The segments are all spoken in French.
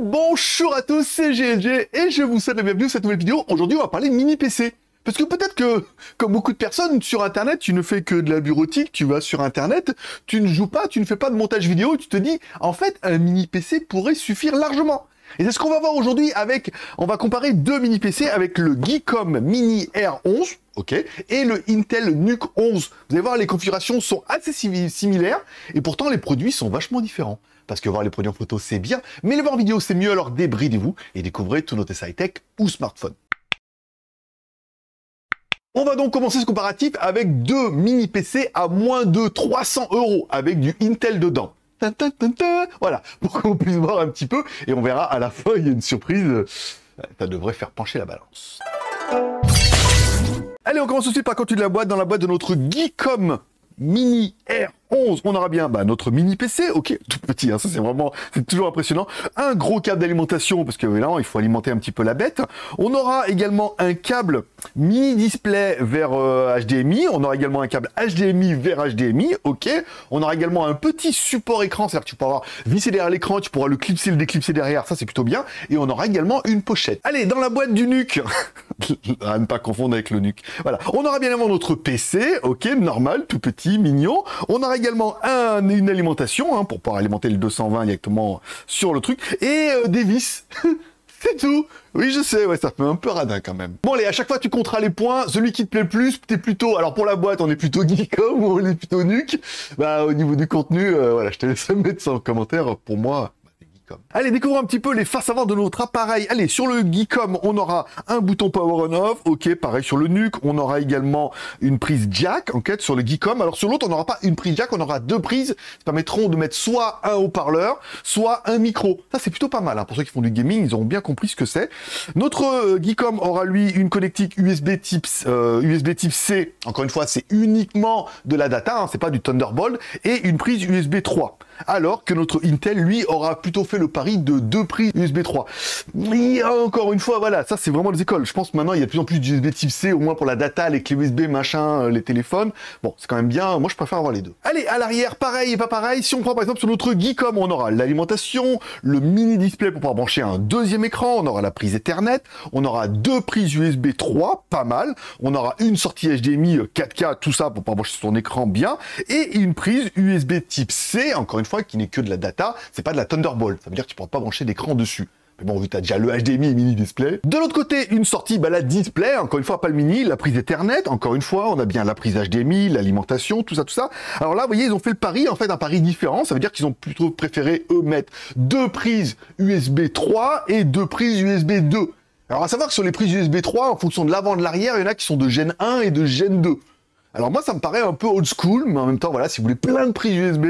Bonjour à tous, c'est GLG et je vous souhaite la bienvenue dans cette nouvelle vidéo. Aujourd'hui, on va parler mini PC. Parce que peut-être que, comme beaucoup de personnes, sur Internet, tu ne fais que de la bureautique, tu vas sur Internet, tu ne joues pas, tu ne fais pas de montage vidéo, et tu te dis, en fait, un mini PC pourrait suffire largement. Et c'est ce qu'on va voir aujourd'hui avec, on va comparer deux mini PC avec le Geekom Mini R11, ok, et le Intel NUC 11. Vous allez voir, les configurations sont assez similaires, et pourtant les produits sont vachement différents. Parce que voir les produits en photo, c'est bien, mais les voir en vidéo, c'est mieux, alors débridez-vous et découvrez tous nos tests high-tech ou smartphones. On va donc commencer ce comparatif avec deux mini PC à moins de 300 € avec du Intel dedans. Voilà, pour qu'on puisse voir un petit peu, et on verra à la fin, il y a une surprise, ça devrait faire pencher la balance. Allez, on commence tout de suite par le contenu de la boîte. Dans la boîte de notre Geekom Mini R11, on aura bien notre mini PC, ok, tout petit, hein, ça c'est toujours impressionnant. Un gros câble d'alimentation, parce que là, il faut alimenter un petit peu la bête. On aura également un câble mini display vers HDMI, on aura également un câble HDMI vers HDMI, ok. On aura également un petit support écran, c'est-à-dire que tu pourras visser derrière l'écran, tu pourras le clipser, le déclipser derrière, ça c'est plutôt bien. Et on aura également une pochette. Allez, dans la boîte du NUC, à ne pas confondre avec le NUC, voilà. On aura bien évidemment notre PC, ok, normal, tout petit, mignon. On aura également une alimentation, hein, pour pouvoir alimenter le 220 directement sur le truc, et des vis. C'est tout. Oui, je sais, ouais, ça fait un peu radin quand même. Bon, allez, à chaque fois, tu compteras les points. Celui qui te plaît le plus, t'es plutôt... Alors, pour la boîte, on est plutôt Geekom ou on est plutôt NUC. Bah, au niveau du contenu, voilà, je te laisse mettre ça en commentaire. Pour moi... Allez, découvrons un petit peu les faces avant de notre appareil. Allez, sur le Geekom, on aura un bouton power on off. Ok, pareil sur le NUC. On aura également une prise jack, en fait, sur le Geekom. Alors, sur l'autre, on n'aura pas une prise jack, on aura deux prises qui permettront de mettre soit un haut-parleur, soit un micro. Ça, c'est plutôt pas mal, hein. Pour ceux qui font du gaming, ils auront bien compris ce que c'est. Notre Geekom aura, lui, une connectique USB type C. Encore une fois, c'est uniquement de la data, hein, c'est pas du Thunderbolt. Et une prise USB 3. Alors que notre Intel, lui, aura plutôt fait le pari de deux prises USB 3. Et encore une fois, voilà, ça c'est vraiment les écoles. Je pense que maintenant, il y a de plus en plus d'USB type C, au moins pour la data, les clés USB, machin, les téléphones. Bon, c'est quand même bien. Moi, je préfère avoir les deux. Allez, à l'arrière, pareil et pas pareil. Si on prend par exemple sur notre Geekom, on aura l'alimentation, le mini display pour pouvoir brancher un deuxième écran, on aura la prise Ethernet, on aura deux prises USB 3, pas mal. On aura une sortie HDMI 4K, tout ça pour pouvoir brancher son écran bien. Et une prise USB type C, encore une fois, qui n'est que de la data, c'est pas de la Thunderbolt. Ça veut dire que tu pourras pas brancher d'écran dessus. Mais bon, vu que tu as déjà le HDMI et mini display. De l'autre côté, une sortie, bah, la display, encore une fois, pas le mini, la prise Ethernet, encore une fois, on a bien la prise HDMI, l'alimentation, tout ça, tout ça. Alors là, vous voyez, ils ont fait le pari, en fait, un pari différent. Ça veut dire qu'ils ont plutôt préféré, eux, mettre deux prises USB 3 et deux prises USB 2. Alors, à savoir que sur les prises USB 3, en fonction de l'avant et de l'arrière, il y en a qui sont de Gen 1 et de Gen 2. Alors moi, ça me paraît un peu old school, mais en même temps, voilà, si vous voulez plein de prises USB,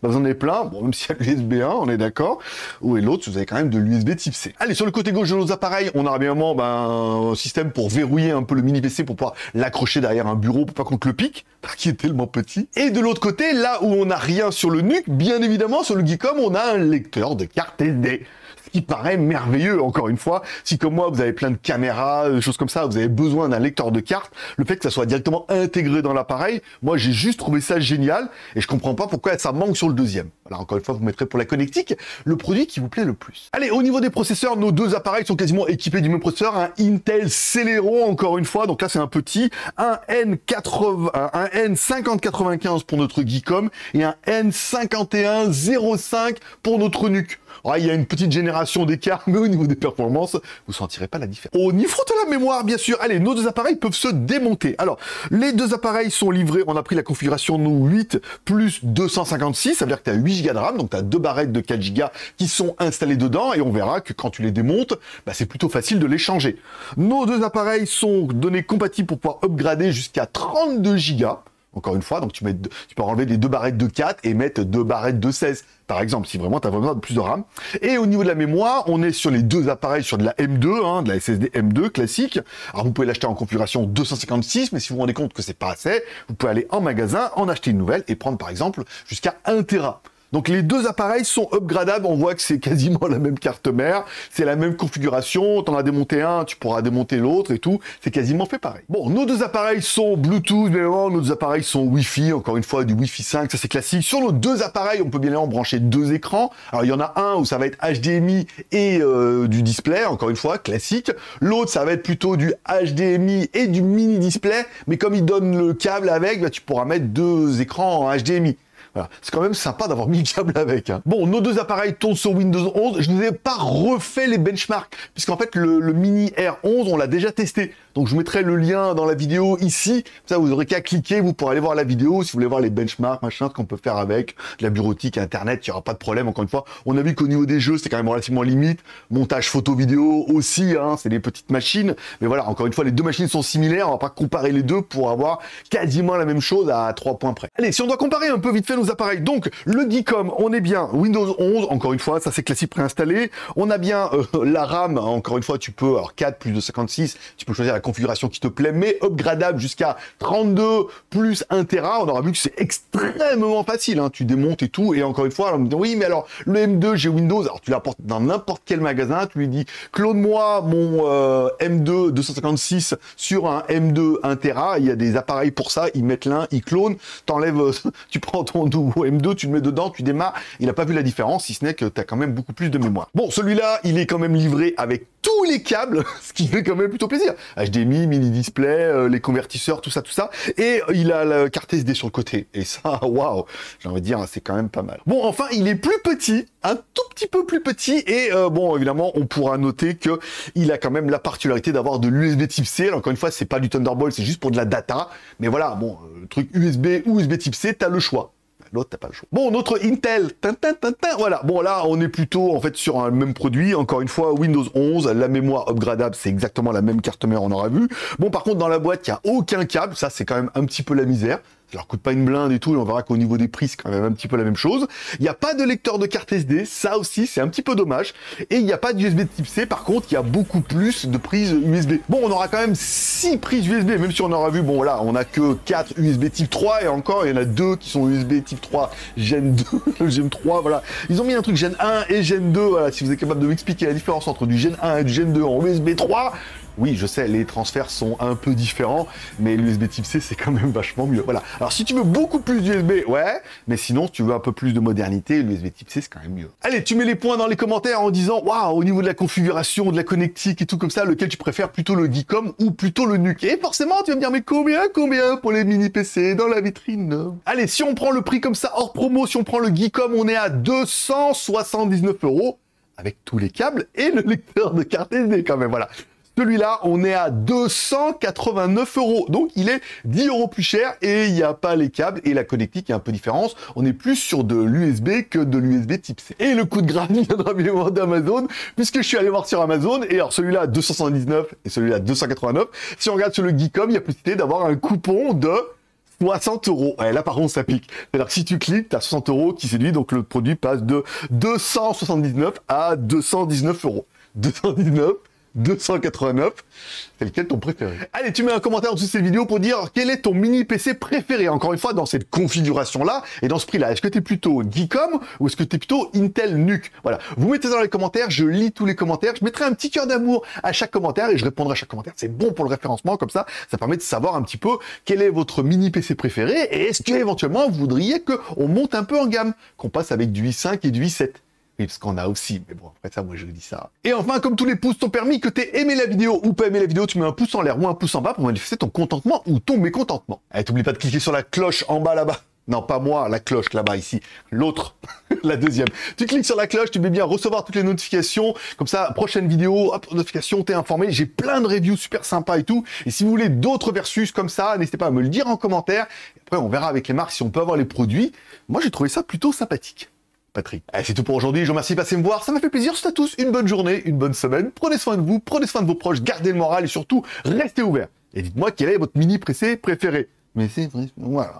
bah vous en avez plein, bon, même s'il y a l'USB 1, on est d'accord, ou et l'autre, vous avez quand même de l'USB type C. Allez, sur le côté gauche de nos appareils, on aura bien évidemment un système pour verrouiller un peu le mini PC, pour pouvoir l'accrocher derrière un bureau, pour pas qu'on te le pique, qui est tellement petit. Et de l'autre côté, là où on n'a rien sur le NUC, bien évidemment, sur le Geekom, on a un lecteur de carte SD. Ce qui paraît merveilleux, encore une fois. Si comme moi, vous avez plein de caméras, des choses comme ça, vous avez besoin d'un lecteur de carte, le fait que ça soit directement intégré dans l'appareil, moi j'ai juste trouvé ça génial, et je comprends pas pourquoi ça manque sur le deuxième. Alors encore une fois, vous mettrez pour la connectique le produit qui vous plaît le plus. Allez, au niveau des processeurs, nos deux appareils sont quasiment équipés du même processeur, un Intel Celeron, encore une fois, donc là c'est un petit, un N5095 pour notre Geekom, et un N5105 pour notre NUC. Ouais, il y a une petite génération d'écart, mais au niveau des performances, vous sentirez pas la différence. Au niveau de la mémoire, bien sûr, allez, nos deux appareils peuvent se démonter. Alors, les deux appareils sont livrés, on a pris la configuration nous 8 plus 256, ça veut dire que tu as 8 Go de RAM, donc tu as deux barrettes de 4 Go qui sont installées dedans, et on verra que quand tu les démontes, bah, c'est plutôt facile de les changer. Nos deux appareils sont donnés compatibles pour pouvoir upgrader jusqu'à 32 Go. Encore une fois, donc tu peux enlever les deux barrettes de 4 et mettre deux barrettes de 16, par exemple, si vraiment tu as besoin de plus de RAM. Et au niveau de la mémoire, on est sur les deux appareils sur de la M2, hein, de la SSD M2 classique. Alors vous pouvez l'acheter en configuration 256, mais si vous vous rendez compte que c'est pas assez, vous pouvez aller en magasin, en acheter une nouvelle et prendre par exemple jusqu'à 1 Tera. Donc les deux appareils sont upgradables, on voit que c'est quasiment la même carte mère, c'est la même configuration, t'en as démonté un, tu pourras démonter l'autre et tout, c'est quasiment fait pareil. Bon, nos deux appareils sont Bluetooth, mais vraiment, nos deux appareils sont Wi-Fi, encore une fois du Wi-Fi 5, ça c'est classique. Sur nos deux appareils, on peut bien évidemment brancher deux écrans. Alors il y en a un où ça va être HDMI et du display, encore une fois, classique. L'autre, ça va être plutôt du HDMI et du mini display, mais comme il donne le câble avec, bah, tu pourras mettre deux écrans en HDMI. Voilà. C'est quand même sympa d'avoir mis le câble avec. Hein. Bon, nos deux appareils tournent sur Windows 11. Je ne vous ai pas refait les benchmarks, puisqu'en fait, le Mini R11, on l'a déjà testé. Donc, je vous mettrai le lien dans la vidéo ici. Ça, vous aurez qu'à cliquer, vous pourrez aller voir la vidéo. Si vous voulez voir les benchmarks, machin, ce qu'on peut faire avec, de la bureautique, Internet, il n'y aura pas de problème. Encore une fois, on a vu qu'au niveau des jeux, c'est quand même relativement limite. Montage photo-vidéo aussi, hein, c'est des petites machines. Mais voilà, encore une fois, les deux machines sont similaires. On va pas comparer les deux pour avoir quasiment la même chose à 3 points près. Allez, si on doit comparer un peu vite fait nos appareils. Donc, le Geekom, on est bien Windows 11, encore une fois, ça c'est classique préinstallé. On a bien la RAM, encore une fois, tu peux, alors 4 plus de 56, tu peux choisir la configuration qui te plaît, mais upgradable jusqu'à 32 plus 1 Tera. On aura vu que c'est extrêmement facile, hein, tu démontes et tout. Et encore une fois, on me dit, oui, mais alors, le M2, j'ai Windows, alors tu l'apportes dans n'importe quel magasin, tu lui dis, clone-moi mon M2 256 sur un M2 1 Tera. Il y a des appareils pour ça, ils mettent l'un, ils clonent, t'enlèves, tu prends ton nouveau M2, tu le mets dedans, tu démarres, il n'a pas vu la différence, si ce n'est que tu as quand même beaucoup plus de mémoire. Bon, celui-là, il est quand même livré avec tous les câbles, ce qui fait quand même plutôt plaisir. HDMI, mini display, les convertisseurs, tout ça, et il a la carte SD sur le côté. Et ça, waouh, j'ai envie de dire, c'est quand même pas mal. Bon, enfin, il est plus petit, un tout petit peu plus petit, et bon, évidemment, on pourra noter que il a quand même la particularité d'avoir de l'USB type C. Alors, encore une fois, c'est pas du Thunderbolt, c'est juste pour de la data, mais voilà, bon, le truc USB ou USB type C, t'as le choix. L'autre, t'as pas le choix. Bon, notre Intel, voilà. Bon, là, on est plutôt, en fait, sur un même produit. Encore une fois, Windows 11, la mémoire upgradable, c'est exactement la même carte mère, on aura vu. Bon, par contre, dans la boîte, il n'y a aucun câble. Ça, c'est quand même un petit peu la misère. Ça leur coûte pas une blinde et tout, et on verra qu'au niveau des prix, c'est quand même un petit peu la même chose. Il n'y a pas de lecteur de carte SD, ça aussi, c'est un petit peu dommage. Et il n'y a pas d'USB type C, par contre, il y a beaucoup plus de prises USB. Bon, on aura quand même 6 prises USB, même si on aura vu, bon voilà, on a que 4 USB type 3, et encore, il y en a 2 qui sont USB type 3 Gen 2, Gen 3, voilà. Ils ont mis un truc Gen 1 et Gen 2, voilà, si vous êtes capable de m'expliquer la différence entre du Gen 1 et du Gen 2 en USB 3, oui, je sais, les transferts sont un peu différents, mais l'USB type C, c'est quand même vachement mieux. Voilà. Alors, si tu veux beaucoup plus d'USB, ouais, mais sinon, si tu veux un peu plus de modernité, l'USB type C, c'est quand même mieux. Allez, tu mets les points dans les commentaires en disant, waouh, au niveau de la configuration, de la connectique et tout comme ça, lequel tu préfères, plutôt le Geekom ou plutôt le NUC. Et forcément, tu vas me dire, mais combien pour les mini PC dans la vitrine? Allez, si on prend le prix comme ça, hors promo, si on prend le Geekom, on est à 279 € avec tous les câbles et le lecteur de carte SD quand même, voilà. Celui-là, on est à 289 €. Donc, il est 10 € plus cher et il n'y a pas les câbles et la connectique, il y a un peu de différence. On est plus sur de l'USB que de l'USB type C. Et le coup de grâce viendra bien évidemment d'Amazon, puisque je suis allé voir sur Amazon. Et alors, celui-là, 279 et celui-là, 289. Si on regarde sur le Geekom, il y a possibilité d'avoir un coupon de 60 €. Ouais, là, par contre, ça pique. C'est-à-dire que si tu cliques, tu as 60 € qui séduit, donc le produit passe de 279 à 219 €. 219, 289, c'est lequel ton préféré? Allez, tu mets un commentaire en dessous de cette vidéo pour dire quel est ton mini PC préféré, encore une fois, dans cette configuration-là et dans ce prix-là. Est-ce que tu es plutôt Geekom ou est-ce que tu es plutôt Intel NUC? Voilà, vous mettez ça dans les commentaires, je lis tous les commentaires, je mettrai un petit cœur d'amour à chaque commentaire et je répondrai à chaque commentaire. C'est bon pour le référencement, comme ça permet de savoir un petit peu quel est votre mini PC préféré et est-ce qu'éventuellement vous voudriez qu'on monte un peu en gamme, qu'on passe avec du i5 et du i7. Oui, parce qu'on a aussi, mais bon, après ça, moi, je dis ça. Et enfin, comme tous les pouces t'ont permis, que t'aies aimé la vidéo ou pas aimé la vidéo, tu mets un pouce en l'air ou un pouce en bas pour manifester ton contentement ou ton mécontentement. Allez, t'oublies pas de cliquer sur la cloche en bas, là-bas. Non, pas moi, la cloche, là-bas, ici. L'autre, la deuxième. Tu cliques sur la cloche, tu mets bien recevoir toutes les notifications. Comme ça, prochaine vidéo, hop, notification, t'es informé. J'ai plein de reviews super sympas et tout. Et si vous voulez d'autres versus comme ça, n'hésitez pas à me le dire en commentaire. Et après, on verra avec les marques si on peut avoir les produits. Moi, j'ai trouvé ça plutôt sympathique. Patrick. Allez, c'est tout pour aujourd'hui. Je vous remercie de passer me voir. Ça m'a fait plaisir. Je vous souhaite à tous une bonne journée, une bonne semaine. Prenez soin de vous, prenez soin de vos proches, gardez le moral et surtout, restez ouverts. Et dites-moi quel est votre mini PC préféré. Mais c'est vrai, voilà.